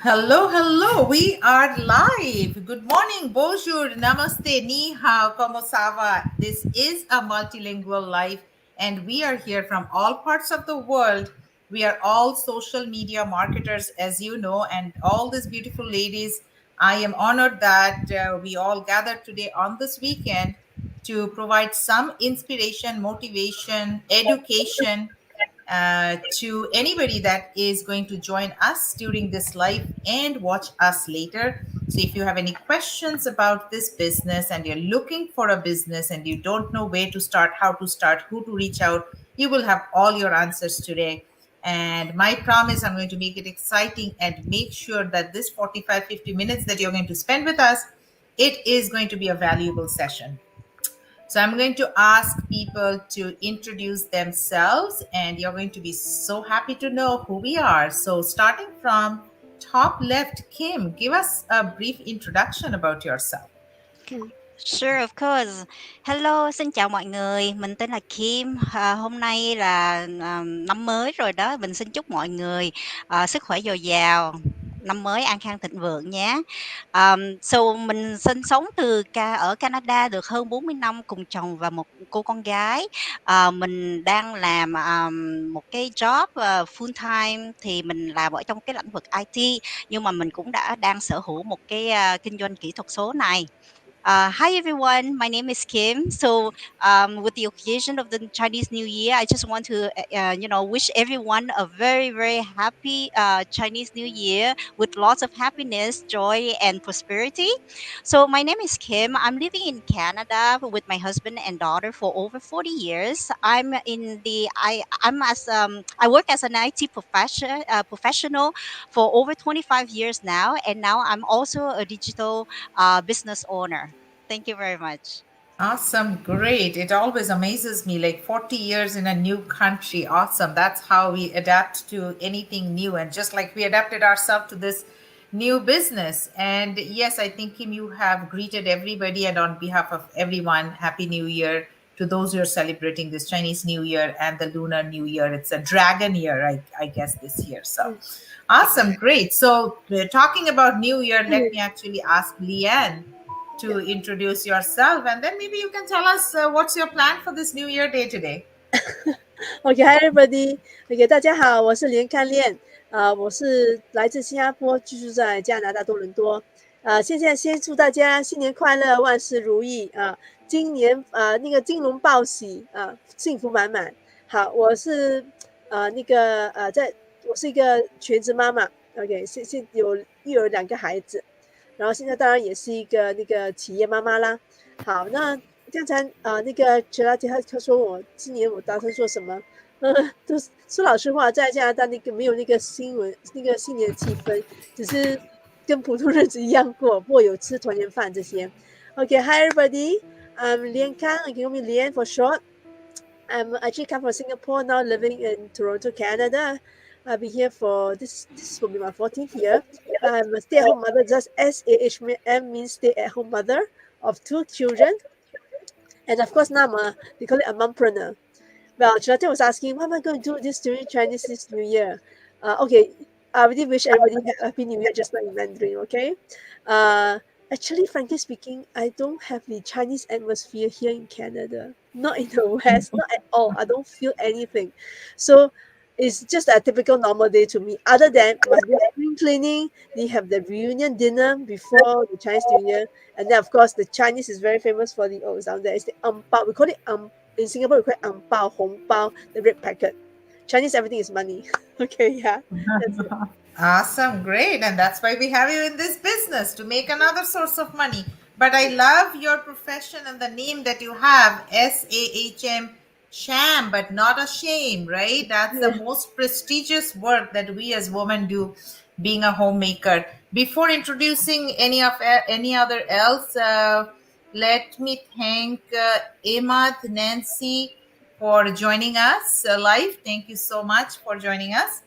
Hello, hello. We are live. Good morning, bonjour, namaste, ni hao, como ça va? This is a multilingual life, and we are here from all parts of the world. We are all social media marketers, as you know, and all these beautiful ladies. I am honored that we all gathered today on this weekend to provide some inspiration, motivation, education to anybody that is going to join us during this live and watch us later. So, if you have any questions about this business and you're looking for a business and you don't know where to start, how to start, who to reach out, you will have all your answers today. And my promise, I'm going to make it exciting and make sure that this 45, 50 minutes that you're going to spend with us, it is going to be a valuable session. So I'm going to ask people to introduce themselves, and you're going to be so happy to know who we are. So, starting from top left, Kim, give us a brief introduction about yourself. Sure, of course. Hello, xin chào mọi người. Mình tên là Kim. Hôm nay là năm mới rồi đó. Mình xin chúc mọi người sức khỏe dồi dào, năm mới an khang thịnh vượng nhé. So mình sinh sống ở Canada được hơn 40 năm cùng chồng và một cô con gái. Mình đang làm một cái job full time thì mình làm ở trong cái lĩnh vực IT, nhưng mà mình cũng đang sở hữu một cái kinh doanh kỹ thuật số này. Hi everyone, my name is Kim. So, with the occasion of the Chinese New Year, I just want to, wish everyone a very, very happy Chinese New Year with lots of happiness, joy, and prosperity. So, my name is Kim. I'm living in Canada with my husband and daughter for over 40 years. I work as an IT professional for over 25 years now, and now I'm also a digital business owner. Thank you very much. Awesome, great. It always amazes me, like 40 years in a new country. Awesome. That's how we adapt to anything new. And just like we adapted ourselves to this new business. And yes, I think, Kim, you have greeted everybody. And on behalf of everyone, Happy New Year to those who are celebrating this Chinese New Year and the Lunar New Year. It's a dragon year, I guess, this year. So awesome, Exactly. great. So, talking about New Year, let me actually ask Leanne to introduce yourself, and then maybe you can tell us what's your plan for this New Year day today. OK，Hi everybody。OK，大家好，我是连看练，我是来自新加坡，居住在加拿大多伦多。现在先祝大家新年快乐，万事如意啊！今年那个金龙报喜啊，幸福满满。好，我是我是一个全职妈妈。OK，现有育儿2个孩子，然后现在当然也是一个企业妈妈啦。好，那刚才那个陈大姐她说今年我打算做什么？都说老实话，在加拿大没有那个新年的气氛，只是跟普通日子一样过，不过有吃团圆饭这些。Okay, hi everybody. I'm Lian Kang. You can call me Lian for short. I'm actually come from Singapore now, living in Toronto, Canada. I've been here for this will be my 14th year. I'm a stay-at-home mother. Just SAHM means stay-at-home mother of 2 children. And of course now they call it a mompreneur. Well, Jonathan was asking, what am I going to do this during Chinese New Year? Okay, I really wish everybody had a Happy New Year, just like in Mandarin, okay? Actually, frankly speaking, I don't have the Chinese atmosphere here in Canada. Not in the West, not at all. I don't feel anything. So it's just a typical normal day to me. Other than must be spring cleaning, they have the reunion dinner before the Chinese New Year, and then of course the Chinese is very famous for the down there is the bao. We call it in Singapore we call it bao, hong bao, the red packet. Chinese everything is money. Okay, yeah, that's it. Awesome, great. And that's why we have you in this business to make another source of money. But I love your profession and the name that you have, SAHM, sham, but not a shame, right? That's the Yeah. most prestigious work that we as women do, being a homemaker. Before introducing any other else, let me thank Emad, Nancy for joining us live. Thank you so much for joining us.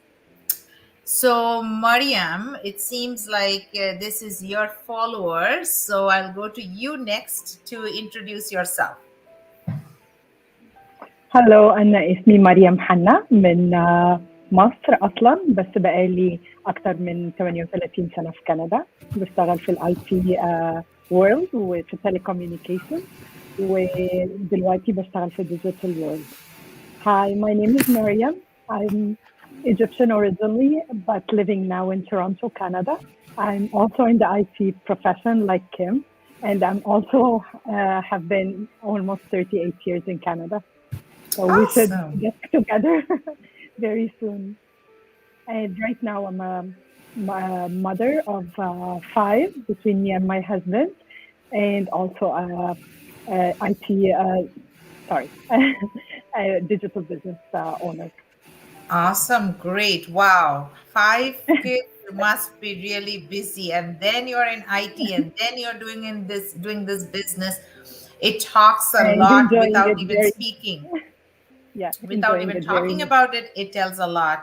So, Mariam, it seems like this is your followers. So, I'll go to you next to introduce yourself. Hello, أنا اسمي مريم حنا من مصر أصلا، بس بقالي أكتر من 38 سنة في كندا. بشتغل في الاي تي وورلد وفي التليكوميونيكيشن، ودلوقتي بشتغل في الديجيتال وورلد. Hi, my name is Miriam. I'm Egyptian originally, but living now in Toronto, Canada. I'm also in the IT profession like Kim, and I'm also have been almost 38 years in Canada. So we should Awesome. get together very soon. And right now, I'm a mother of five between me and my husband, and also IT, sorry, a digital business owner. Awesome. Great. Wow. 5 kids must be really busy. And then you're in IT and then you're doing this business. It talks a And lot enjoying without it even very, speaking. yeah, Without enjoying even it very talking much. about it, it tells a lot.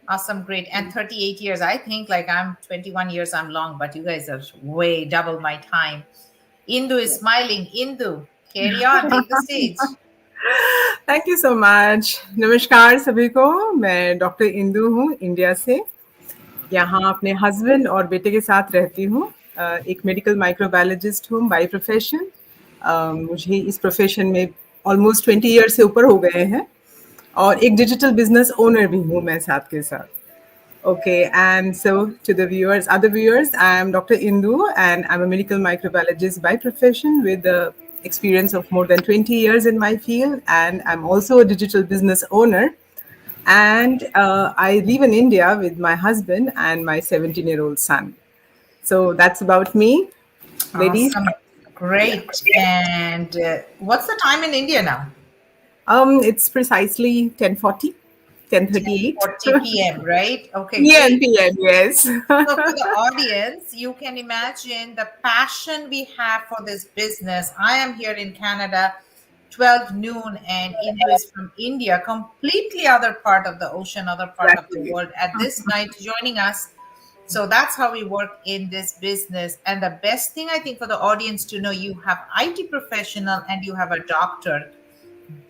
Awesome. Great. And 38 years. I think like I'm 21 years, I'm long, but you guys are way double my time. Indu is Yes. smiling. Indu, carry on. Take the stage. Thank you so much. नमस्कार सभी को। मैं doctor Indu हूँ, India से। यहाँ अपने husband और बेटे के साथ रहती हूँ। एक मेडिकल माइक्रोबायोलॉजिस्ट हूँ बाय प्रोफेशन। मुझे इस प्रोफेशन में ऑलमोस्ट 20 ईयर्स से ऊपर हो गए हैं, और एक डिजिटल बिजनेस ओनर भी हूँ मैं साथ के साथ। Okay, and so to the viewers, other viewers, I am Dr. Indu, and I'm a medical microbiologist by profession with the experience of more than 20 years in my field, and I'm also a digital business owner. And I live in India with my husband and my 17-year-old son. So that's about me, ladies. Awesome. Great. And what's the time in India now? It's precisely 10:40, 10:38. 10:40 p.m., right? Okay, PM, great. PM, yes. So for the audience, you can imagine the passion we have for this business. I am here in Canada, 12 noon, and Indu is from India, completely other part of the ocean, other part of the Exactly. world at this night joining us. So that's how we work in this business. And the best thing I think for the audience to know, you have IT professional and you have a doctor.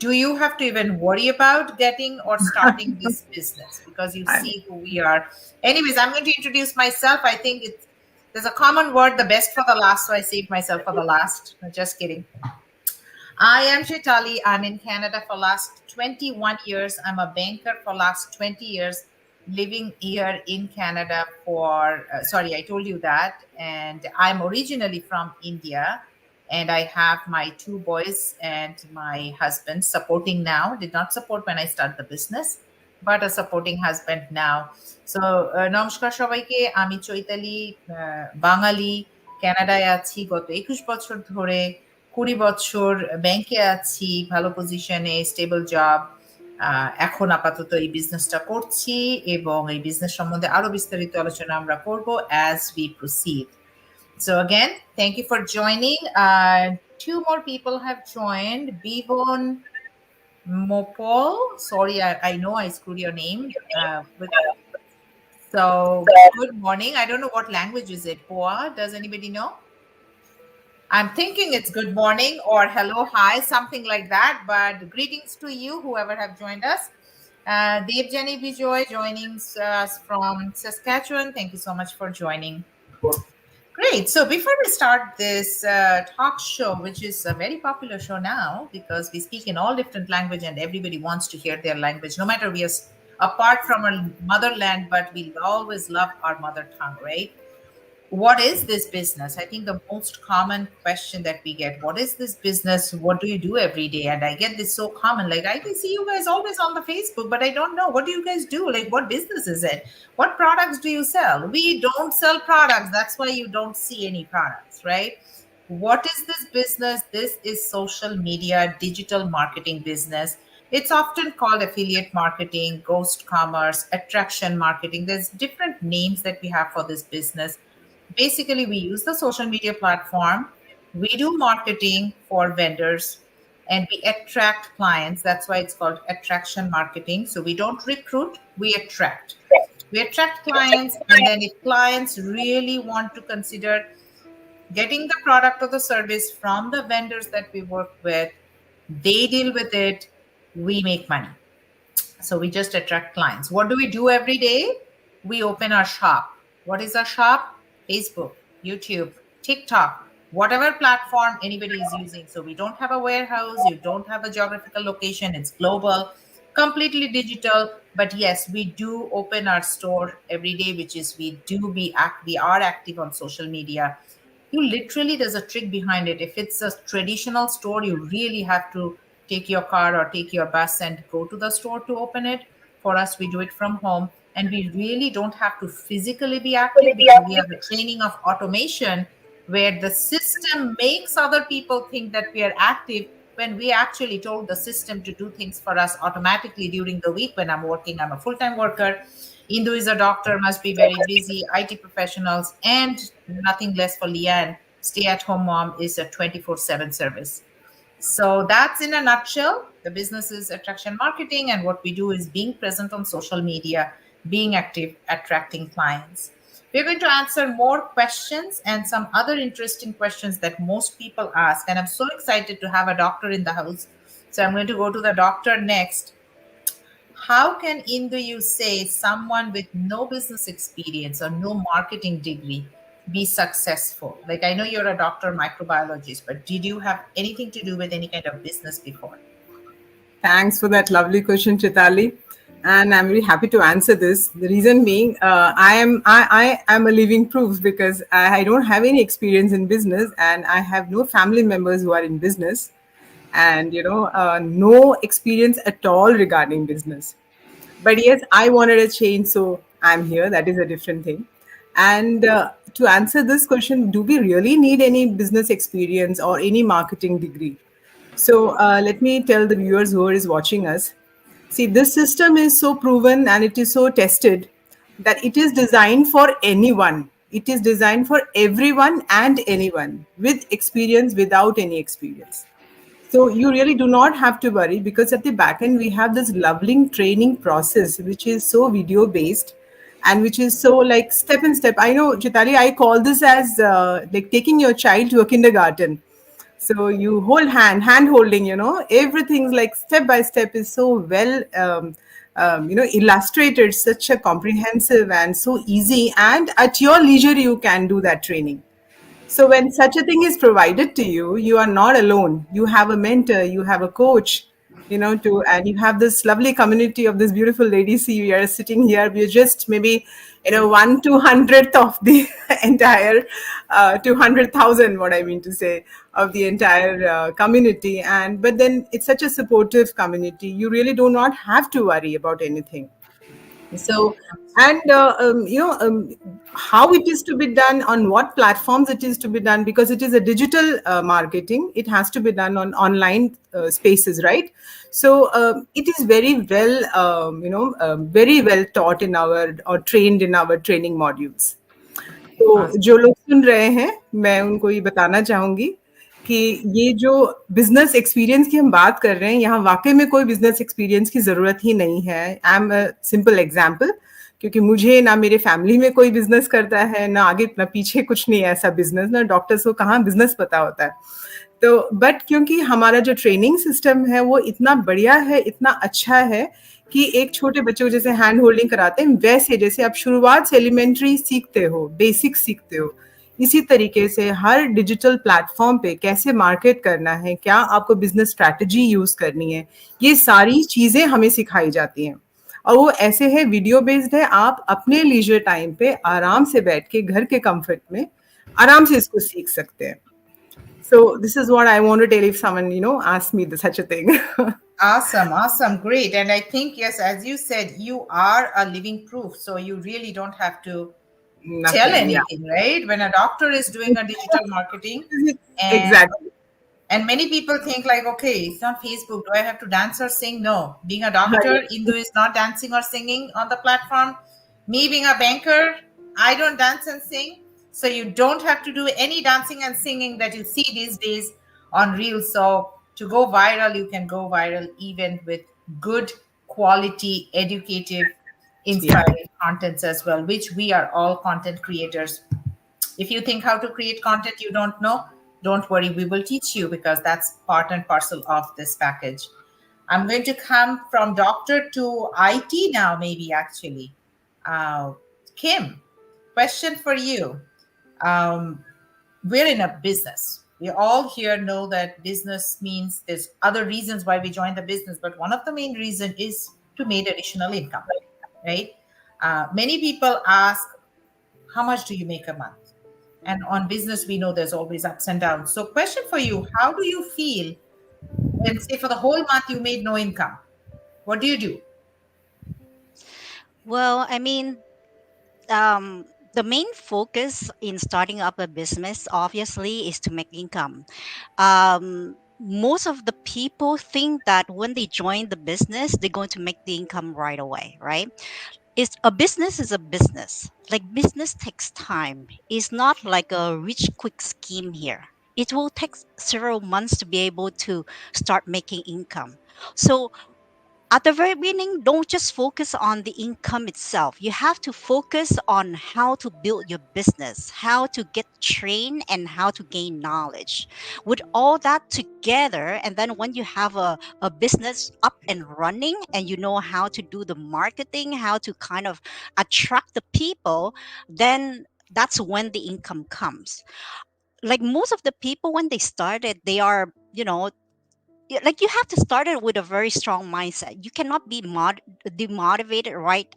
Do you have to even worry about getting or starting this business because you I- see who we are? Anyways, I'm going to introduce myself. I think there's a common word, the best for the last, so I saved myself for the last. No, just kidding. I am Shetali. I'm in Canada for last 21 years. I'm a banker for last 20 years, living here in Canada for, sorry, I told you that. And I'm originally from India. And I have my two boys and my husband supporting now. Did not support when I started the business, but a supporting husband now. So, নমস্কার সবাইকে। আমি চৈতালি, বাঙালি, কানাডায় আছি গত 21 বছর ধরে। 20 বছর ব্যাংকে আছি, ভালো পজিশনে, স্টেবল জব। এখন আপাতত এই বিজনেসটা করছি এবং এই বিজনেস সম্বন্ধে আরো বিস্তারিত আলোচনা আমরা করব as we proceed. So again, thank you for joining. Two more people have joined. Bivon Mopol. Sorry, I know I screwed your name. So good morning. I don't know what language is it. Poa, does anybody know? I'm thinking it's good morning or hello, hi, something like that. But greetings to you, whoever have joined us. Dev Jenny Bijoy joining us from Saskatchewan. Thank you so much for joining. Great. So before we start this talk show, which is a very popular show now because we speak in all different language and everybody wants to hear their language, no matter we are apart from our motherland, but we always love our mother tongue, right? What is this business? I think the most common question that we get, what is this business? What do you do every day? And I get this so common, like I can see you guys always on the Facebook, but I don't know, what do you guys do? Like, what business is it? What products do you sell? We don't sell products. That's why you don't see any products, right? What is this business? This is social media digital marketing business. It's often called affiliate marketing, ghost commerce, attraction marketing. There's different names that we have for this business. Basically, we use the social media platform, we do marketing for vendors, and we attract clients. That's why it's called attraction marketing. So we don't recruit, we attract. We attract clients, and then if clients really want to consider getting the product or the service from the vendors that we work with, they deal with it, we make money. So we just attract clients. What do we do every day? We open our shop. What is our shop? Facebook, YouTube, TikTok, whatever platform anybody is using. So we don't have a warehouse, you don't have a geographical location, it's global, completely digital. But yes, we do open our store every day, which is we are active on social media. You literally, there's a trick behind it. If it's a traditional store, you really have to take your car or take your bus and go to the store to open it. For us, we do it from home, and we really don't have to physically be active because we have a training of automation where the system makes other people think that we are active when we actually told the system to do things for us automatically during the week. When I'm working, I'm a full-time worker. Indu is a doctor, must be very busy, IT professionals, and nothing less for Leanne. Stay at home mom is a 24/7 service. So that's in a nutshell. The business is attraction marketing, and what we do is being present on social media, being active, attracting clients. We're going to answer more questions and some other interesting questions that most people ask. And I'm so excited to have a doctor in the house. So I'm going to go to the doctor next. How can Indu you say someone with no business experience or no marketing degree be successful? Like, I know you're a doctor microbiologist, but did you have anything to do with any kind of business before? Thanks for that lovely question, Chitali. And I'm very happy to answer this. The reason being, I am a living proof because I don't have any experience in business, and I have no family members who are in business, and no experience at all regarding business. But yes, I wanted a change, so I'm here. That is a different thing. And to answer this question, do we really need any business experience or any marketing degree? So let me tell the viewers who is watching us. See, this system is so proven and it is so tested that it is designed for anyone. It is designed for everyone and anyone with experience, without any experience. So you really do not have to worry, because at the back end we have this lovely training process which is so video based and which is so like step in step. I know, Chitali, I call this as like taking your child to a kindergarten. So you hold hand holding, everything's like step by step is so well illustrated, such a comprehensive and so easy, and at your leisure you can do that training. So when such a thing is provided to you, you are not alone. You have a mentor, you have a coach, and you have this lovely community of this beautiful ladies. See, we are sitting here. We're just maybe, 1/200th of the entire 200,000. What I mean to say, of the entire community. But then it's such a supportive community. You really do not have to worry about anything. So, and how it is to be done, on what platforms it is to be done, because it is a digital marketing, it has to be done on online spaces, right? So it is very well very well taught in our, or trained in our training modules. तो जो लोग सुन रहे हैं, मैं उनको ये बताना चाहूंगी कि ये जो बिजनेस एक्सपीरियंस की हम बात कर रहे हैं, यहाँ वाकई में कोई बिजनेस एक्सपीरियंस की जरूरत ही नहीं है. I am a simple example, क्योंकि मुझे ना मेरे फैमिली में कोई बिजनेस करता है, ना आगे ना पीछे कुछ नहीं है ऐसा बिजनेस, ना डॉक्टर्स को कहाँ बिजनेस पता होता है. तो बट क्योंकि हमारा जो ट्रेनिंग सिस्टम है वो इतना बढ़िया है, इतना अच्छा है कि एक छोटे बच्चे को जैसे हैंड होल्डिंग कराते हैं, वैसे जैसे आप शुरुआत से एलिमेंट्री सीखते हो, बेसिक सीखते हो, इसी तरीके से हर डिजिटल प्लेटफॉर्म पे कैसे मार्केट करना है, क्या आपको बिजनेस स्ट्रैटेजी यूज करनी है, ये सारी चीजें हमें सिखाई जाती हैं. और वो ऐसे है, वीडियो बेस्ड है. आप अपने लीजर टाइम पे आराम से बैठ के घर के कंफर्ट में आराम से इसको सीख सकते हैं. So this is what I want to tell if someone, asks me such a thing. Awesome, great. And I think, yes, as you said, you are a living proof. So you really don't have to tell anything, right? When a doctor is doing a digital marketing, Exactly. And many people think like, okay, it's not Facebook. Do I have to dance or sing? No. Being a doctor, Indu is not dancing or singing on the platform. Me being a banker, I don't dance and sing. So you don't have to do any dancing and singing that you see these days on Reels. So to go viral, you can go viral even with good quality, educative, inspiring contents as well, which we are all content creators. If you think how to create content you don't know, don't worry, we will teach you, because that's part and parcel of this package. I'm going to come from doctor to IT now, maybe actually. Uh, Kim, question for you. Um, we're in a business. We all here know that business means there's other reasons why we join the business, but one of the main reason is to make additional income, right? Many people ask, how much do you make a month? And on business, we know there's always ups and downs. So, question for you: how do you feel when, say, for the whole month you made no income? What do you do? Well, I mean, the main focus in starting up a business obviously is to make income. Most of the people think that when they join the business, they're going to make the income right away, right? It's a business is a business. Like business takes time. It's not like a rich quick scheme here. It will take several months to be able to start making income. So at the very beginning, don't just focus on the income itself. You have to focus on how to build your business, how to get trained, and how to gain knowledge. With all that together, and then when you have a business up and running and you know how to do the marketing, how to kind of attract the people, then that's when the income comes. Like most of the people, when they started, they are, like you have to start it with a very strong mindset. You cannot be demotivated right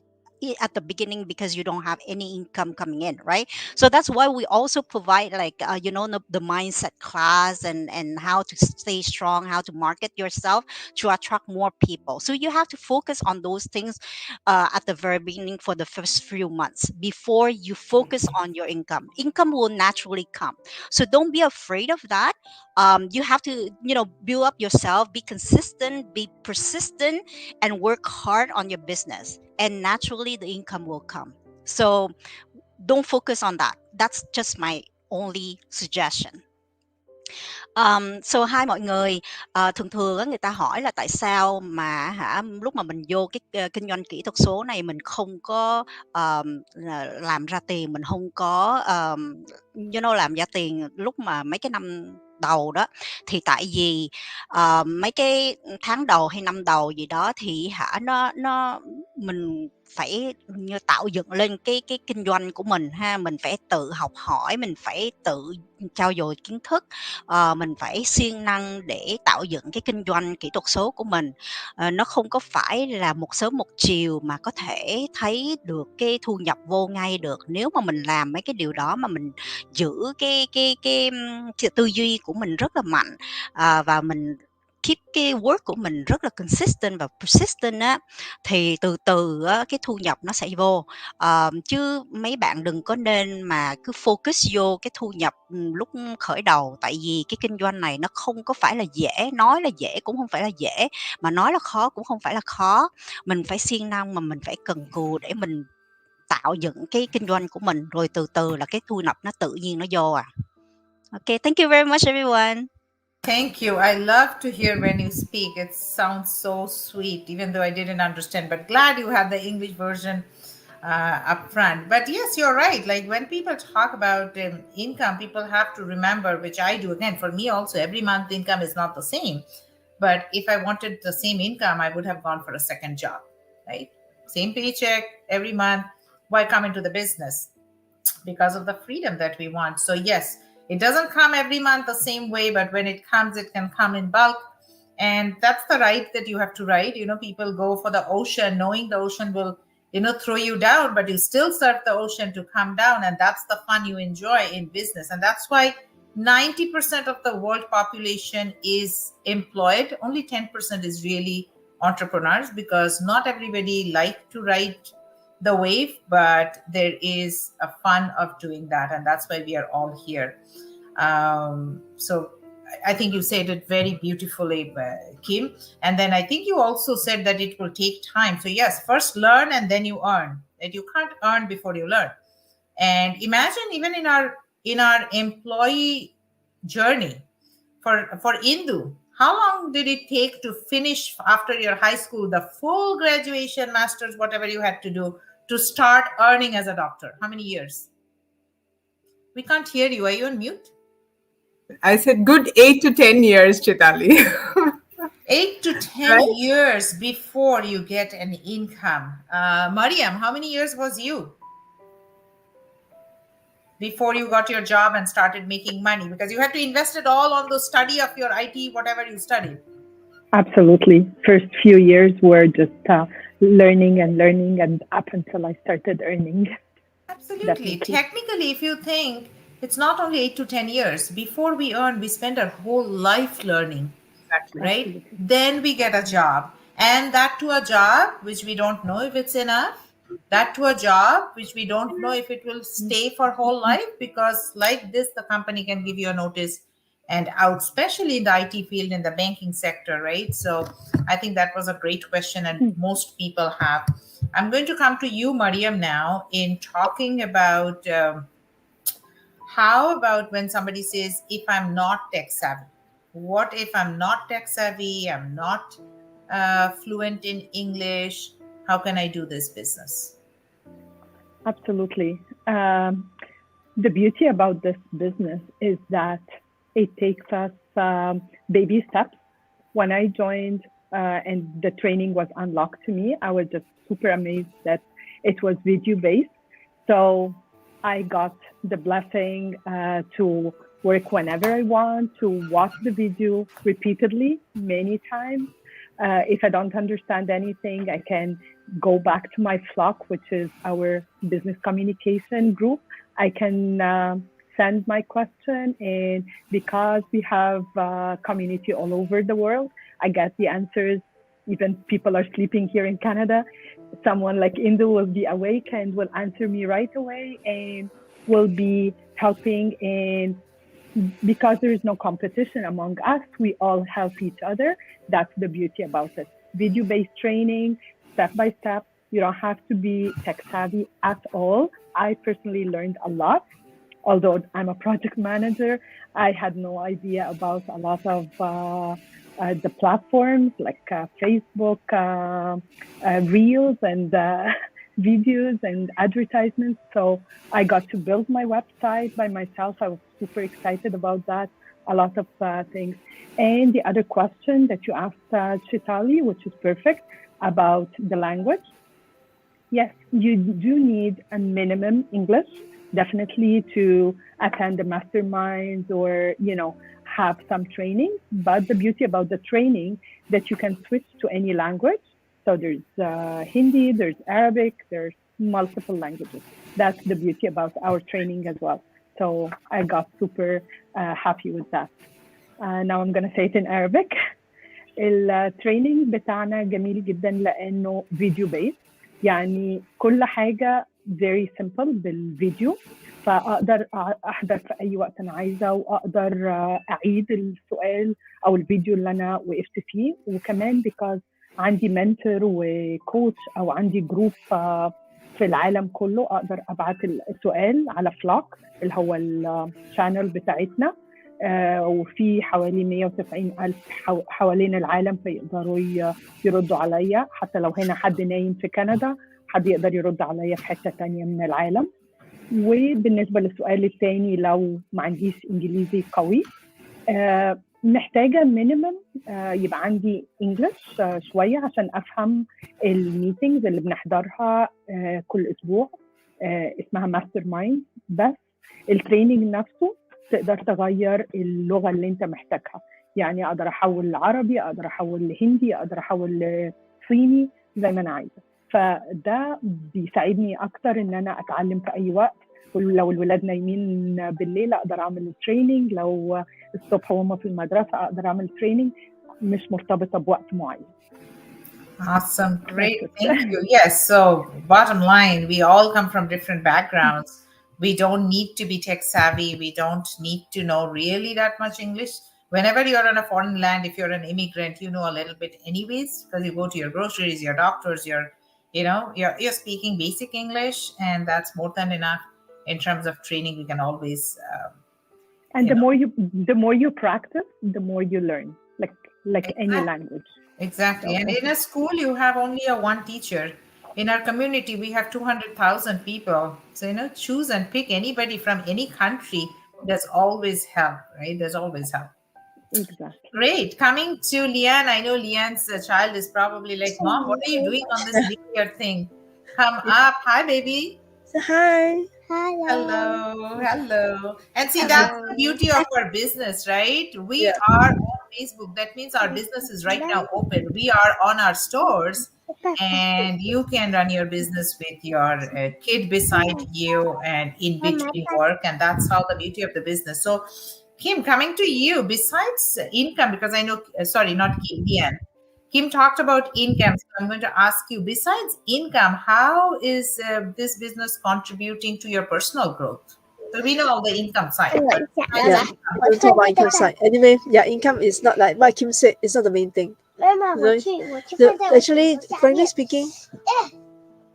at the beginning because you don't have any income coming in, right? So that's why we also provide like the mindset class and how to stay strong, how to market yourself to attract more people. So you have to focus on those things at the very beginning for the first few months before you focus on your income. Income will naturally come, so don't be afraid of that. You have to build up yourself, be consistent, be persistent, and work hard on your business, and naturally the income will come. So don't focus on that. That's just my only suggestion. So hai mọi người, thường thường á, người ta hỏi là tại sao mà lúc mà mình vô cái kinh doanh kỹ thuật số này mình không có làm ra tiền, mình không có làm ra tiền lúc mà mấy cái năm đầu đó. Thì tại vì mấy cái tháng đầu hay năm đầu gì đó thì nó mình phải như tạo dựng lên cái kinh doanh của mình ha, mình phải tự học hỏi, mình phải tự trau dồi kiến thức, mình phải siêng năng để tạo dựng cái kinh doanh kỹ thuật số của mình. Nó không có phải là một sớm một chiều mà có thể thấy được cái thu nhập vô ngay được. Nếu mà mình làm mấy cái điều đó mà mình giữ cái tư duy của mình rất là mạnh, và mình keep cái work của mình rất là consistent và persistent á, thì từ từ á, cái thu nhập nó sẽ vô. Chứ mấy bạn đừng có nên mà cứ focus vô cái thu nhập lúc khởi đầu, tại vì cái kinh doanh này nó không có phải là dễ. Nói là dễ cũng không phải là dễ, mà nói là khó cũng không phải là khó. Mình phải siêng năng mà mình phải cần cù để mình tạo dựng cái kinh doanh của mình, rồi từ từ là cái thu nhập nó tự nhiên nó vô à. Okay, thank you very much everyone. Thank you. I love to hear when you speak. It sounds so sweet, even though I didn't understand. But glad you had the English version up front. But yes, you're right. Like when people talk about income, people have to remember, which I do again. For me, also, every month income is not the same. But if I wanted the same income, I would have gone for a second job, right? Same paycheck every month. Why come into the business? Because of the freedom that we want. So yes, it doesn't come every month the same way, but when it comes, it can come in bulk. And that's the ride that you have to ride. People go for the ocean knowing the ocean will throw you down, but you still surf the ocean to come down. And that's the fun you enjoy in business. And that's why 90% of the world population is employed. Only 10% is really entrepreneurs, because not everybody like to ride the wave, but there is a fun of doing that, and that's why we are all here. So I think you said it very beautifully, Kim. And then I think you also said that it will take time. So yes, first learn and then you earn. That you can't earn before you learn. And imagine even in our employee journey for Indu, how long did it take to finish after your high school, the full graduation, master's, whatever you had to do, to start earning as a doctor? How many years? We can't hear you. Are you on mute? I said good 8 to 10 years, Chitali. 8 to 10 right? years before you get an income. Mariam, how many years was you before you got your job and started making money? Because you had to invest it all on the study of your IT, whatever you studied. Absolutely. First few years were just learning and learning, and up until I started earning. Absolutely. Definitely. Technically, if you think it's not only 8 to 10 years, before we earn, we spend our whole life learning, Exactly. right? Absolutely. Then we get a job, and that to a job which we don't know if it's enough, that to a job which we don't know if it will stay for whole life, because like this, the company can give you a notice and out, especially in the IT field, in the banking sector, right? So I think that was a great question, and most people have. I'm going to come to you, Mariam, now in talking about how about when somebody says, if I'm not tech savvy? What if I'm not tech savvy? I'm not fluent in English. How can I do this business? Absolutely. The beauty about this business is that it takes us baby steps. When I joined and the training was unlocked to me, I was just super amazed that it was video based. So I got the blessing to work whenever I want, to watch the video repeatedly, many times. If I don't understand anything, I can go back to my flock, which is our business communication group. I can send my question, and because we have community all over the world, I get the answers. Even people are sleeping here in Canada. Someone like Indu will be awake and will answer me right away and will be helping. And because there is no competition among us, we all help each other. That's the beauty about it. Video-based training, step by step. You don't have to be tech savvy at all. I personally learned a lot. Although I'm a project manager, I had no idea about a lot of the platforms like Facebook, Reels, and videos and advertisements. So I got to build my website by myself. I was super excited about that. A lot of things. And the other question that you asked, Chitali, which is perfect, about the language. Yes, you do need a minimum English, definitely, to attend the masterminds or, have some training. But the beauty about the training that you can switch to any language. So there's Hindi, there's Arabic, there's multiple languages. That's the beauty about our training as well. So I got super happy with that. Now I'm going to say it in Arabic. التريننج بتاعنا جميل جدا لانه فيديو بيس، يعني كل حاجه very simple بالفيديو، فاقدر احضر في اي وقت انا عايزه، واقدر اعيد السؤال او الفيديو اللي انا وقفت فيه. وكمان because عندي منتور وكوتش او عندي جروب في العالم كله، اقدر ابعت السؤال على فلوك اللي هو الشانل بتاعتنا، وفي حوالي 170,000 حوالين العالم، فيقدروا يردوا عليا. حتى لو هنا حد نايم في كندا، حد يقدر يرد عليا في حتة تانية من العالم. وبالنسبة للسؤال التاني، لو ما عنديش إنجليزي قوي، محتاجة مينيمم يبقى عندي انجلش شوية عشان أفهم الميتينجز اللي بنحضرها كل أسبوع، اسمها ماستر مايند. بس التريننج نفسه تقدر تغير اللغة اللي انت محتاجها، يعني اقدر احول لعربي، اقدر احول لهندي، اقدر احول لصيني زي ما انا عايزة. فده بيساعدني اكتر ان انا اتعلم في اي وقت. لو الولاد نايمين بالليل اقدر اعمل تريننج، لو الصبح وهم في المدرسة اقدر اعمل تريننج، مش مرتبطة بوقت معين. Awesome. Great. Thank you. Yes. So, bottom line, we all come from different backgrounds. We don't need to be tech savvy. We don't need to know really that much English. Whenever you're in a foreign land, if you're an immigrant, you know a little bit anyways, because you go to your groceries, your doctors, you're speaking basic English, and that's more than enough. In terms of training, we can always and the more you practice, the more you learn, like any language. Exactly. And in a school, you have only one teacher. In our community, we have 200,000 people. So, choose and pick anybody from any country. There's always help, right? There's always help. Exactly. Great. Coming to Leanne, I know Leanne's child is probably like, Mom, what are you doing on this big ear thing? Come up. Hi, baby. Say hi. Hello, hello. And see, that's Hello. the beauty of our business, right? We Yeah. are on Facebook. That means our business is right now open. We are on our stores, and you can run your business with your kid beside you and in between work. And that's how the beauty of the business. So, Kim, coming to you, besides income, because I know, sorry, not Kim, Leanne. Kim talked about income. So I'm going to ask you, besides income, how is this business contributing to your personal growth? So we know the income side, but besides Yeah. income, We don't talk about income side. Anyway, yeah, income is not like what Kim said. It's not the main thing. Actually, frankly speaking,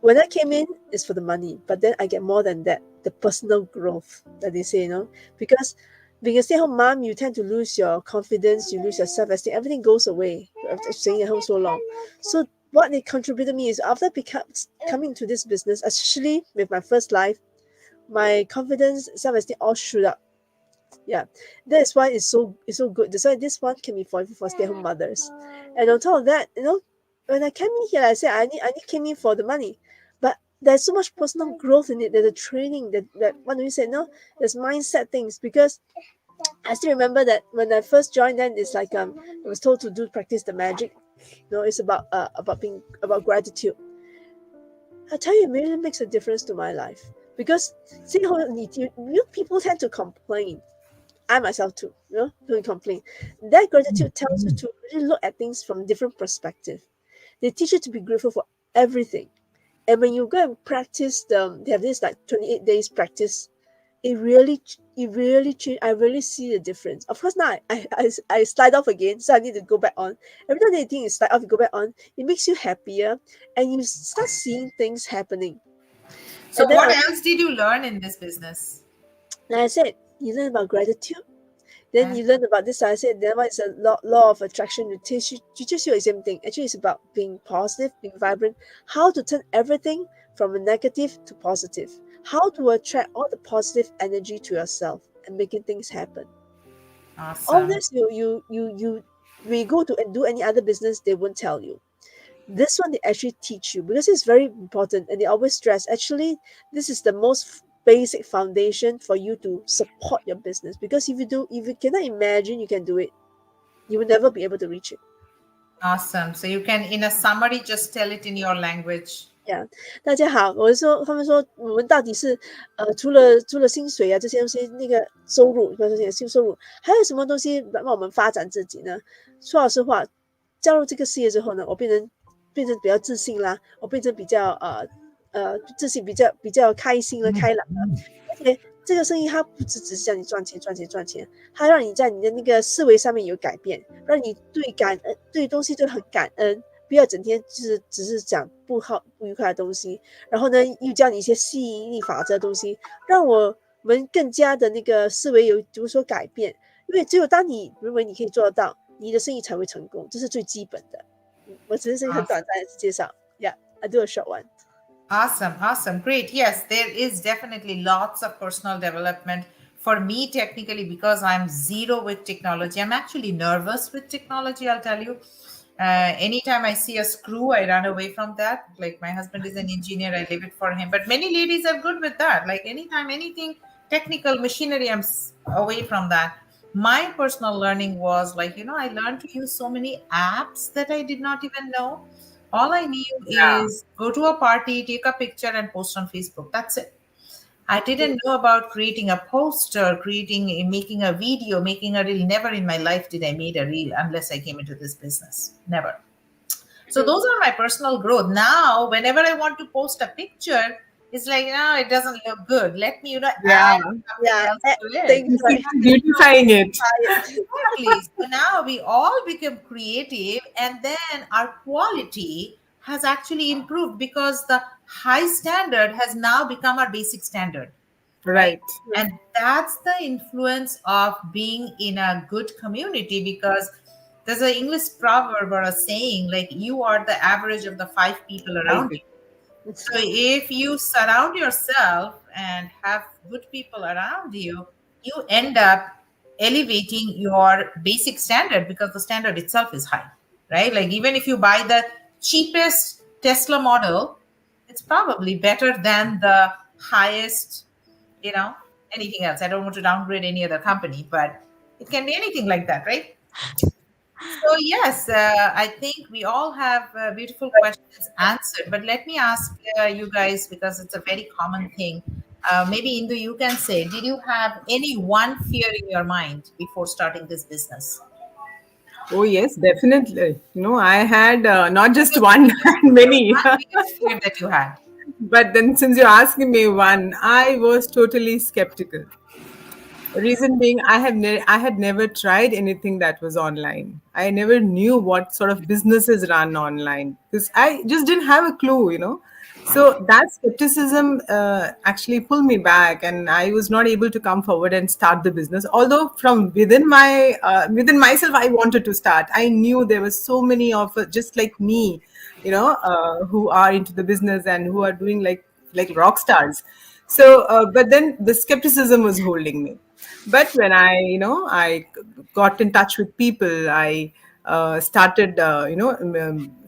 when I came in, it's for the money. But then I get more than that. The personal growth that they say, because being a stay-at-home mom, you tend to lose your confidence, you lose your self-esteem, everything goes away after staying at home so long. So what they contributed me is after coming to this business, especially with my first life, my confidence, self-esteem all shoot up. Yeah, that's why it's so good. That's why this one can be for stay-at-home mothers. And on top of that, when I came in here, I said I came in for the money, but there's so much personal growth in it. There's a training that what do you say? No, there's mindset things because I still remember that when I first joined, then it's like I was told to practice the magic. It's about gratitude. I tell you, it really makes a difference to my life because see how you people tend to complain. I myself too, don't complain. That gratitude tells you to really look at things from different perspective. They teach you to be grateful for everything. And when you go and practice they have this like 28 days practice. It really changed. I really see the difference. Of course, now I slide off again, so I need to go back on. Every time you think you slide off, you go back on. It makes you happier, and you start seeing things happening. so And then, what else did you learn in this business? like I said, you learn about gratitude. Then you learn about this. I said, then what is a law of attraction? It teaches you the same thing. Actually, it's about being positive, being vibrant, how to turn everything from a negative to positive, how to attract all the positive energy to yourself and making things happen. All Awesome. this, we go to and do any other business, they won't tell you. This one they actually teach you because it's very important, and they always stress. Actually, this is the most basic foundation for you to support your business. Because if you cannot imagine you can do it, you will never be able to reach it. Awesome. So you can, in a summary, just tell it in your language. Yeah，大家好，我是说，他们说我们到底是除了薪水啊这些东西，那个收入，比如说这些新收入，还有什么东西让我们发展自己呢？说老实话，加入这个事业之后呢，我变成比较自信啦，我变成比较自信，比较开心了、开朗了，而且这个生意它不只是叫你赚钱、赚钱、赚钱，它让你在你的那个思维上面有改变，让你对感恩、对东西都很感恩。不要整天就是只是讲不愉快的东西，然后呢，又教你一些吸引力法则的东西，让我们更加的那个思维有所改变。因为只有当你认为你可以做得到，你的生意才会成功，这是最基本的。我只是一个很短暂的介绍。Yeah, I do a short one. Awesome, awesome, great. Yes, there is definitely lots of personal development for me technically because I'm zero with technology. I'm actually nervous with technology, I'll tell you. Anytime I see a screw, I run away from that. Like my husband is an engineer, I leave it for him. But many ladies are good with that. Like anytime anything technical machinery, away from that. My personal learning was like, I learned to use so many apps that I did not even know. All I knew Yeah. is go to a party, take a picture, and post on Facebook. That's it. I didn't know about creating a poster, making a video, making a reel. Never in my life did I made a reel unless I came into this business. Never. So those are my personal growth. Now, whenever I want to post a picture, it's like, no, it doesn't look good. Let me, Yeah. add something Yeah, else to it. things like Beautifying it. Exactly. So now we all become creative, and then our quality has actually improved because the high standard has now become our basic standard, right? Right. And that's the influence of being in a good community because there's an English proverb or a saying like you are the average of the five people around you. So if you surround yourself and have good people around you, you end up elevating your basic standard because the standard itself is high, right? Like even if you buy the cheapest Tesla model, it's probably better than the highest, you know, anything else. I don't want to downgrade any other company, but it can be anything like that, right? So yes, I think we all have beautiful questions answered. But let me ask you guys, because it's a very common thing. Maybe Indu, you can say, did you have any one fear in your mind before starting this business? Oh yes, definitely. I had not just Biggest one, fear, many. one biggest fear that you had. But then, since you're asking me one, I was totally skeptical. Reason being, I had never tried anything that was online. I never knew what sort of businesses run online because I just didn't have a clue. So that skepticism actually pulled me back, and I was not able to come forward and start the business. Although from within myself, I wanted to start. I knew there were so many of just like me, who are into the business and who are doing like rock stars. So, but then the skepticism was holding me. But when I got in touch with people, I started,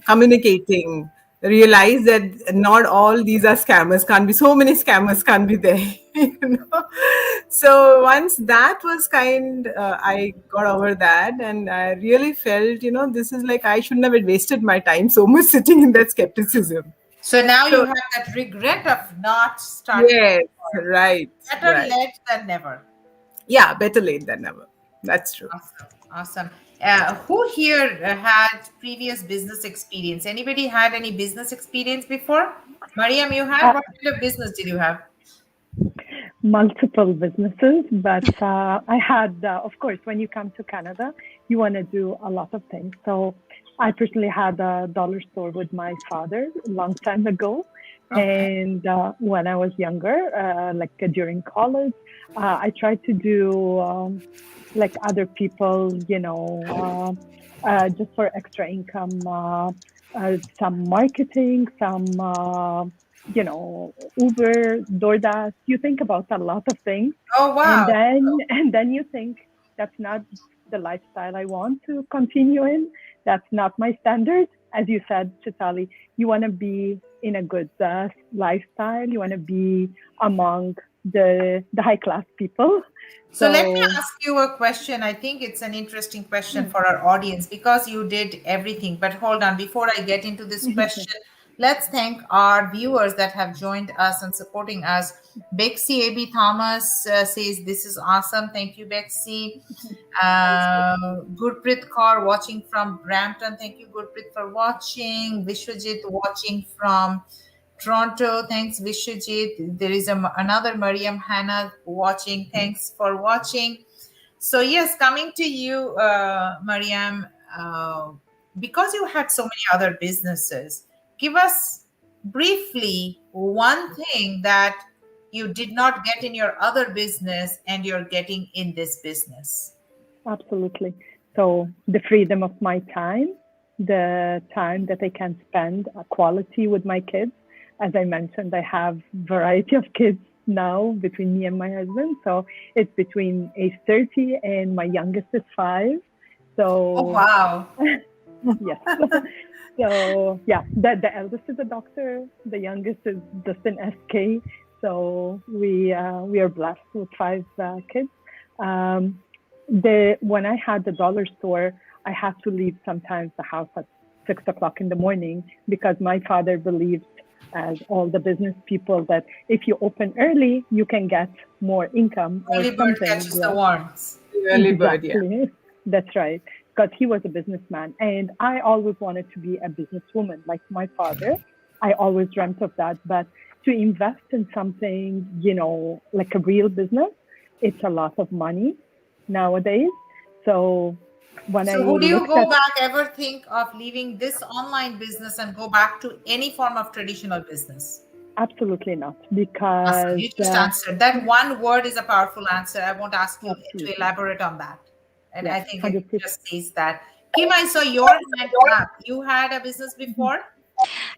communicating, realized that not all these are scammers, can't be so many scammers, can't be there. you know. So once that was I got over that, and I really felt, this is like I shouldn't have wasted my time so much sitting in that skepticism. So now you So have that regret of not starting yes, before. right, Better right. late than never. Yeah, better late than never. That's true. Awesome. Awesome. Who here had previous business experience? Anybody had any business experience before? Mariam, you had? Uh, What kind of business did you have? Multiple businesses, but I had, of course, when you come to Canada, you want to do a lot of things. So I personally had a dollar store with my father a long time ago. Okay. And when I was younger, during college, I tried to do like other people, just for extra income, some marketing, some Uber, DoorDash. You think about a lot of things, Oh, and wow. then you think that's not the lifestyle I want to continue in. That's not my standard. As you said, Chitali, you want to be in a good lifestyle. You want to be among the high class people. So let me So ask you a question. I think it's an interesting question for our audience because you did everything. But hold on, before I get into this question, let's thank our viewers that have joined us and supporting us. Bexy AB Thomas says, this is awesome. Thank you, Bexy. Gurpreet Kaur watching from Brampton. Thank you, Gurpreet, for watching. Vishwajit watching from Toronto. Thanks, Vishwajit. There is another Mariam Hannah watching. Thanks for watching. So yes, coming to you, Mariam, because you had so many other businesses, give us briefly one thing that you did not get in your other business and you're getting in this business. absolutely. So the freedom of my time, the time that I can spend quality with my kids. As I mentioned, I have variety of kids now between me and my husband. So it's between age 30 and my youngest is 5. Oh, So wow. yes. So yeah, the eldest is a doctor, the youngest is just an SK. So we are blessed with 5 kids. When I had the dollar store, I had to leave sometimes the house at 6 o'clock in the morning because my father believed, as all the business people, that if you open early, you can get more income or Early bird something. catches the worms. Early bird, yeah. Exactly. That's right. Because he was a businessman. And I always wanted to be a businesswoman like my father. I always dreamt of that. But to invest in something, like a real business, it's a lot of money nowadays. So when I So would you looked go at back, ever think of leaving this online business and go back to any form of traditional business? absolutely not, Awesome. because You just answered. That one word is a powerful answer. I won't ask you to absolutely, elaborate on that. And yes, I think it 100%. just says that. Kim, I saw your hand up. You had a business before?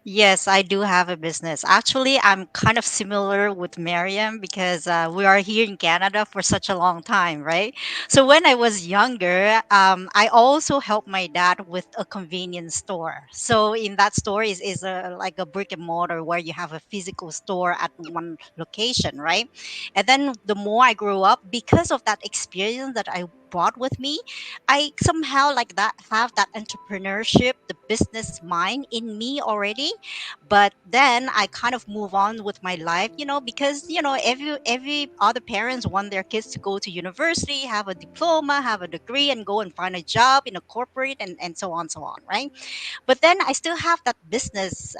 Yes, I do have a business. Actually, I'm kind of similar with Miriam because we are here in Canada for such a long time, right? So when I was younger, I also helped my dad with a convenience store. So in that store is like a brick and mortar where you have a physical store at one location, right? And then the more I grew up, because of that experience that I brought with me, I somehow like that have that entrepreneurship, the business mind in me already. But then I kind of move on with my life, because every other parents want their kids to go to university, have a diploma, have a degree, and go and find a job in a corporate and so on, right? But then I still have that business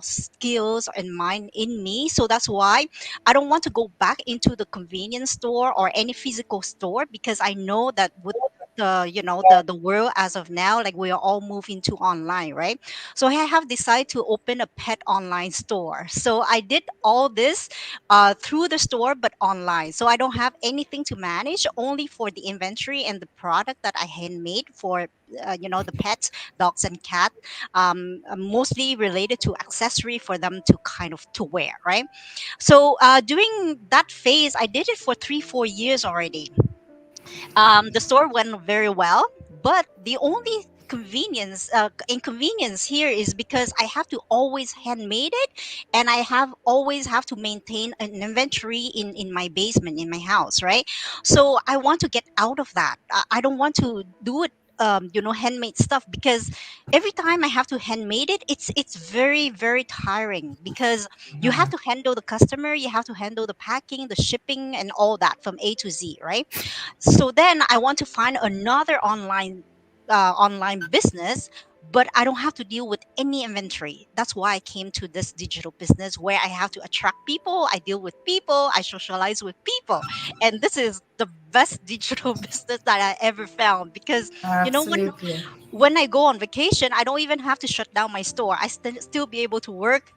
skills and mind in me, so that's why I don't want to go back into the convenience store or any physical store, because I know that with the world as of now, like we are all moving to online, right? So I have decided to open a pet online store. So I did all this through the store but online, so I don't have anything to manage, only for the inventory and the product that I handmade for the pets, dogs and cat, mostly related to accessory for them to kind of to wear, right? So during that phase, I did it for 3 4 years already. The store went very well, but the only inconvenience here is because I have to always handmade it, and I have always have to maintain an inventory in my basement in my house, right? So I want to get out of that. I don't want to do it, handmade stuff, because every time I have to handmade it, it's very very tiring, because you have to handle the customer, you have to handle the packing, the shipping, and all that from A to Z, right? So then I want to find another online business, but I don't have to deal with any inventory. That's why I came to this digital business, where I have to attract people, I deal with people, I socialize with people. And this is the best digital business that I ever found, because Absolutely. when I go on vacation, I don't even have to shut down my store. I still be able to work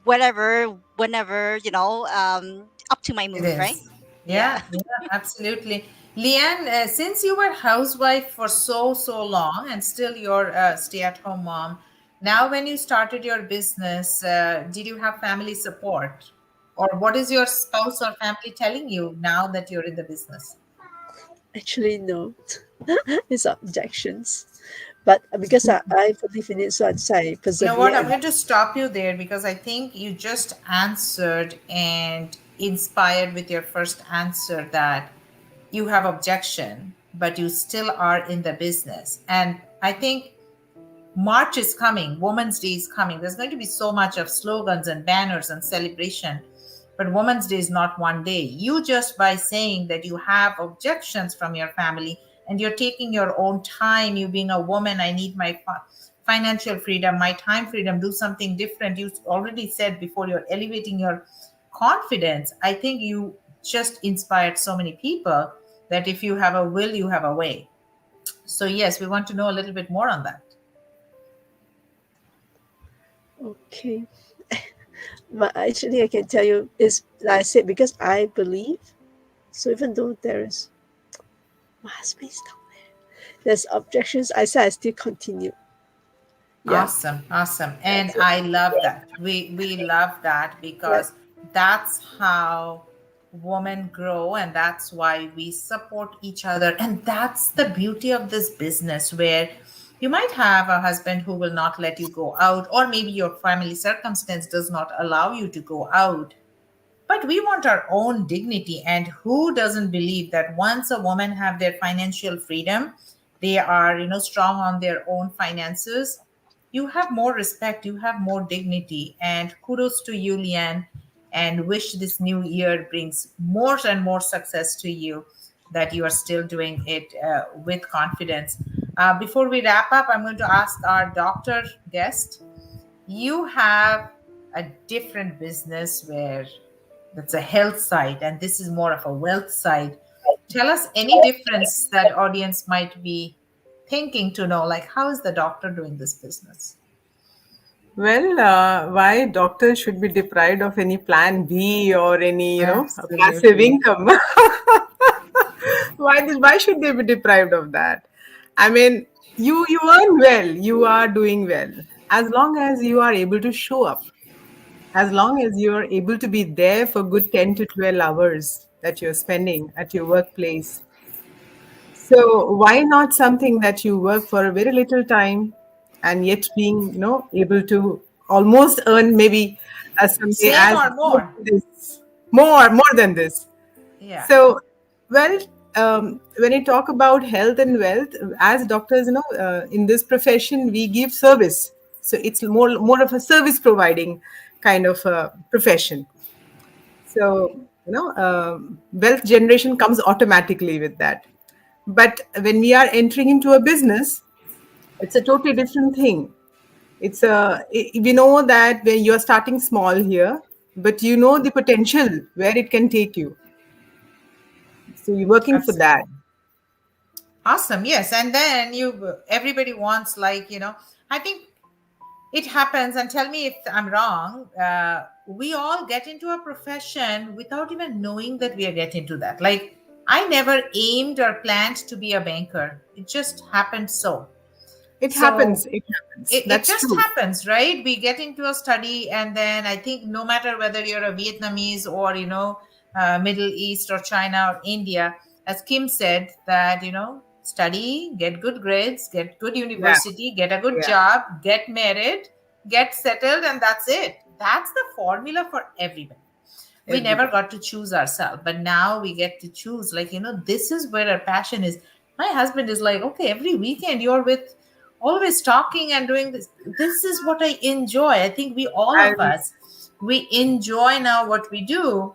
whatever, whenever, up to my It mood, right? is. Yeah. Yeah, yeah, absolutely. Leanne, since you were housewife for so long and still you're a stay-at-home mom, now when you started your business, did you have family support? Or what is your spouse or family telling you now that you're in the business? Actually, no. It's objections. But because I believe in it, so I'd say You know what? persevere. I'm And going to stop you there because I think you just answered and inspired with your first answer that you have objection, but you still are in the business. And I think March is coming, Women's Day is coming. There's going to be so much of slogans and banners and celebration. But Women's Day is not one day. You just by saying that you have objections from your family and you're taking your own time, you being a woman, I need my financial freedom, my time freedom, do something different. You already said before you're elevating your confidence. I think you just inspired so many people that if you have a will, you have a way. So, yes, we want to know a little bit more on that. okay. But actually, I can tell you is like I said, because I believe. So even though there is my husband is down there, there's objections. I said I still continue. Yeah. Awesome, awesome. And So, I love that. We love that yeah. because that's how women grow and that's why we support each other. And that's the beauty of this business where you might have a husband who will not let you go out, or maybe your family circumstance does not allow you to go out. But we want our own dignity, and who doesn't believe that once a woman have their financial freedom, they are strong on their own finances, you have more respect, you have more dignity. And kudos to you, Lian, and wish this new year brings more and more success to you, that you are still doing it with confidence. Before we wrap up, I'm going to ask our doctor guest, you have a different business where that's a health side and this is more of a wealth side. Tell us any difference that audience might be thinking to know, like how is the doctor doing this business? Well, why doctors should be deprived of any plan B or any, passive Absolutely. income? Why should they be deprived of that? I mean, you earn well, you are doing well. as long as you are able to show up, as long as you're able to be there for good 10 to 12 hours that you're spending at your workplace. So why not something that you work for a very little time and yet being, able to almost earn maybe someday Same as or close more? to this, more than this. Yeah. So, well, when you talk about health and wealth, as doctors, in this profession, we give service. So it's more of a service providing kind of profession. So, wealth generation comes automatically with that. But when we are entering into a business, it's a totally different thing. We know that when you're starting small here, but you know the potential where it can take you. So you're working for that. Absolutely. Awesome. Yes. And then everybody wants, like, I think it happens, and tell me if I'm wrong. We all get into a profession without even knowing that we are getting into that. Like, I never aimed or planned to be a banker. It just happened so. It So happens. It happens. it That's just true. happens, right? We get into a study, and then I think no matter whether you're a Vietnamese or Middle East or China or India, as Kim said, that study, get good grades, get good Yeah. university, get a good Yeah. job, get married, get settled, and that's it. That's the formula for everybody. We never Everybody. got to choose ourselves, but now we get to choose. Like, this is where our passion is. My husband is like, okay, every weekend you're with, always talking and doing this. This is what I enjoy. I think we, all of And us, we enjoy now what we do.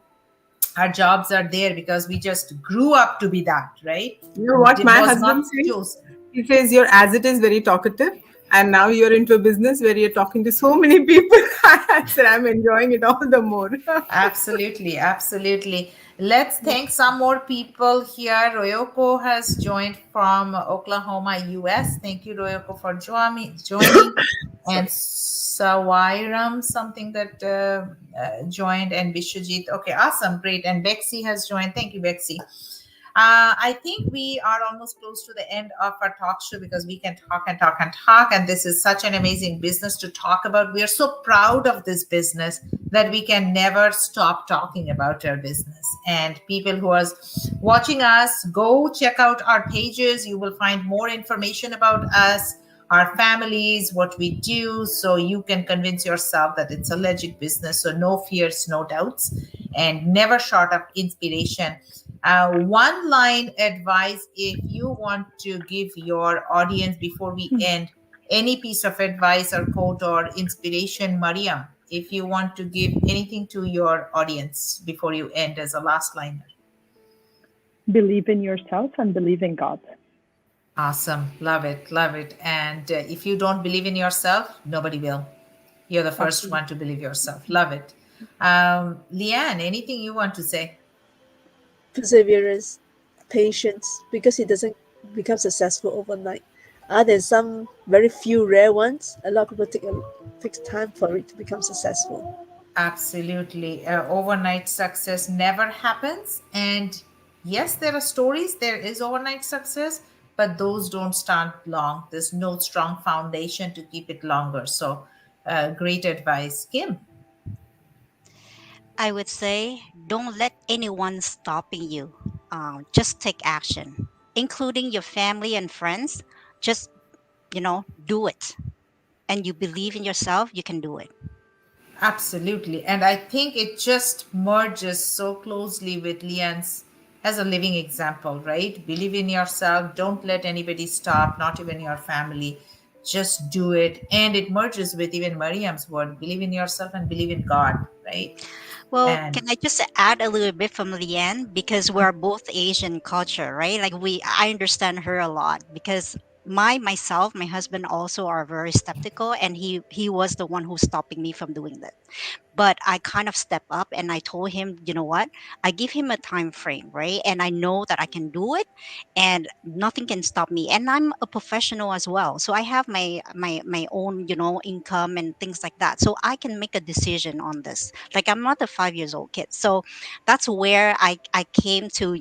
Our jobs are there because we just grew up to be that, right? you know what It my was husband not says? chosen. He says you're as it is very talkative, and now you're into a business where you're talking to so many people. I said I'm enjoying it all the more. Absolutely, absolutely. Let's thank some more people here. Royoko has joined from Oklahoma, US. Thank you, Royoko, for joining. And Sorry. Sawairam, something that joined, and Bishujit. Okay, awesome, great. And Bexy has joined. Thank you, Bexy. I think we are almost close to the end of our talk show, because we can talk and talk and talk. And this is such an amazing business to talk about. We are so proud of this business that we can never stop talking about our business. And people who are watching us, go check out our pages. You will find more information about us, our families, what we do, so you can convince yourself that it's a legit business. So no fears, no doubts, and never short of inspiration. One line advice, if you want to give your audience before we end, any piece of advice or quote or inspiration, Mariam, if you want to give anything to your audience before you end as a last liner. Believe in yourself and believe in God. Awesome. Love it. Love it. And if you don't believe in yourself, nobody will. You're the first Absolutely. one to believe yourself. Love it. Leanne, anything you want to say? Perseverance, patience, because it doesn't become successful overnight. Other than some very few rare ones, a lot of people takes time for it to become successful. Absolutely. Overnight success never happens. And yes, there are stories, there is overnight success, but those don't stand long. There's no strong foundation to keep it longer. So, great advice, Kim. I would say don't let anyone stopping you. Just take action, including your family and friends. Just do it, and you believe in yourself. You can do it. Absolutely. And I think it just merges so closely with Leanne's as a living example, right? Believe in yourself. Don't let anybody stop, not even your family. Just do it. And it merges with even Mariam's word, believe in yourself and believe in God, right? Well, And can I just add a little bit from Leanne, because we're both Asian culture, right? Like I understand her a lot, because my husband also are very skeptical, and he was the one who's stopping me from doing that. But I kind of step up and I told him, you know what? I give him a time frame, right? And I know that I can do it, and nothing can stop me. And I'm a professional as well. So I have my own, income and things like that. So I can make a decision on this. Like, I'm not a 5 years old kid. So that's where I came to,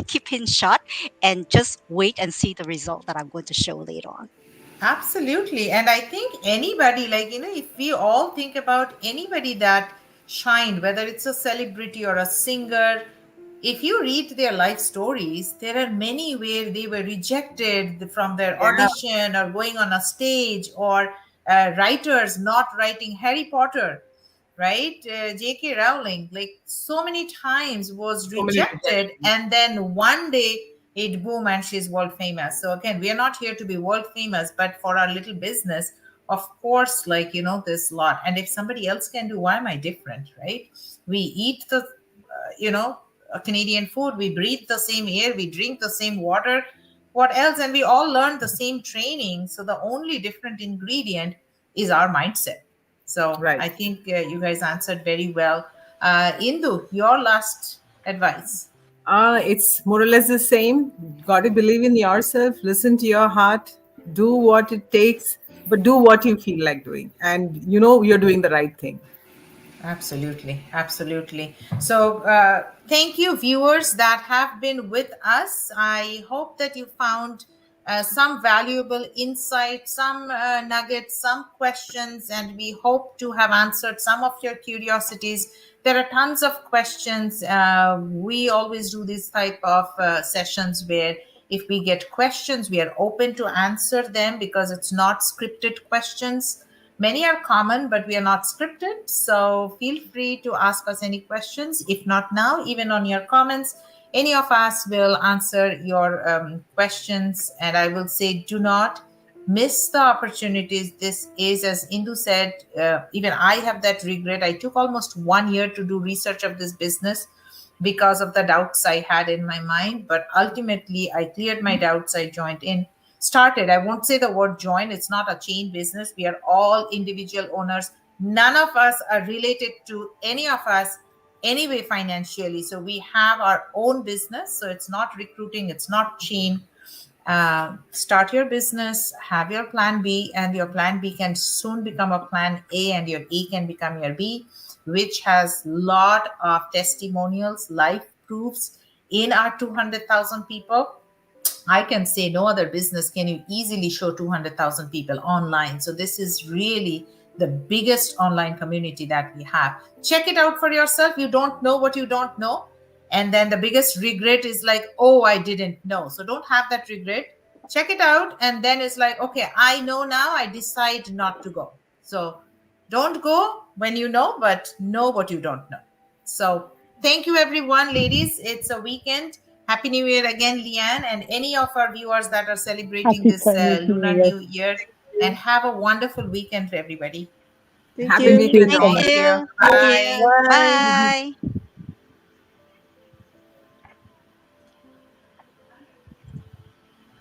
keep in shot and just wait and see the result that I'm going to show later on. Absolutely. And I think anybody, like, if we all think about anybody that shined, whether it's a celebrity or a singer, if you read their life stories, there are many where they were rejected from their Yeah, audition or going on a stage, or writers not writing Harry Potter, right? J.K. Rowling, like so many times was so many rejected, rejections. and then one day it boom and she's world famous. So again, we are not here to be world famous, but for our little business, of course, like this lot. And if somebody else can do, why am I different, right? We eat the Canadian food, we breathe the same air, we drink the same water. What else? And we all learn the same training. So the only different ingredient is our mindset. So Right. I think you guys answered very well. Indu, your last advice. It's more or less the same. Got to believe in yourself, listen to your heart, do what it takes, but do what you feel like doing. And you know you're doing the right thing. Absolutely, absolutely. So, thank you, viewers that have been with us. I hope that you found some valuable insight, some nuggets, some questions, and we hope to have answered some of your curiosities. There are tons of questions. We always do these type of sessions where if we get questions, we are open to answer them because it's not scripted questions. Many are common, but we are not scripted. So feel free to ask us any questions. If not now, even on your comments, any of us will answer your questions. And I will say, do not miss the opportunities. This is, as Indu said, even I have that regret. I took almost 1 year to do research of this business because of the doubts I had in my mind. But ultimately, I cleared my doubts. I joined in, started. I won't say the word join, it's not a chain business. We are all individual owners. None of us are related to any of us anyway financially. So we have our own business. So it's not recruiting, it's not chain. Start your business, have your plan B, and your plan B can soon become a plan A, and your A can become your B, which has lot of testimonials, life proofs in our 200,000 people. I can say no other business can you easily show 200,000 people online. So this is really the biggest online community that we have. Check it out for yourself. You don't know what you don't know. And then the biggest regret is like, oh, I didn't know. So don't have that regret. Check it out. And then it's like, okay, I know now. I decide not to go. So don't go when you know, but know what you don't know. So thank you, everyone, ladies. It's a weekend. Happy New Year again, Leanne, and any of our viewers that are celebrating Happy this Chinese New Lunar Year. New Year. And have a wonderful weekend, everybody. Thank Happy you. Thank weekend you Thank so all. much. Take care. you. Thank Bye. you. Bye. Bye.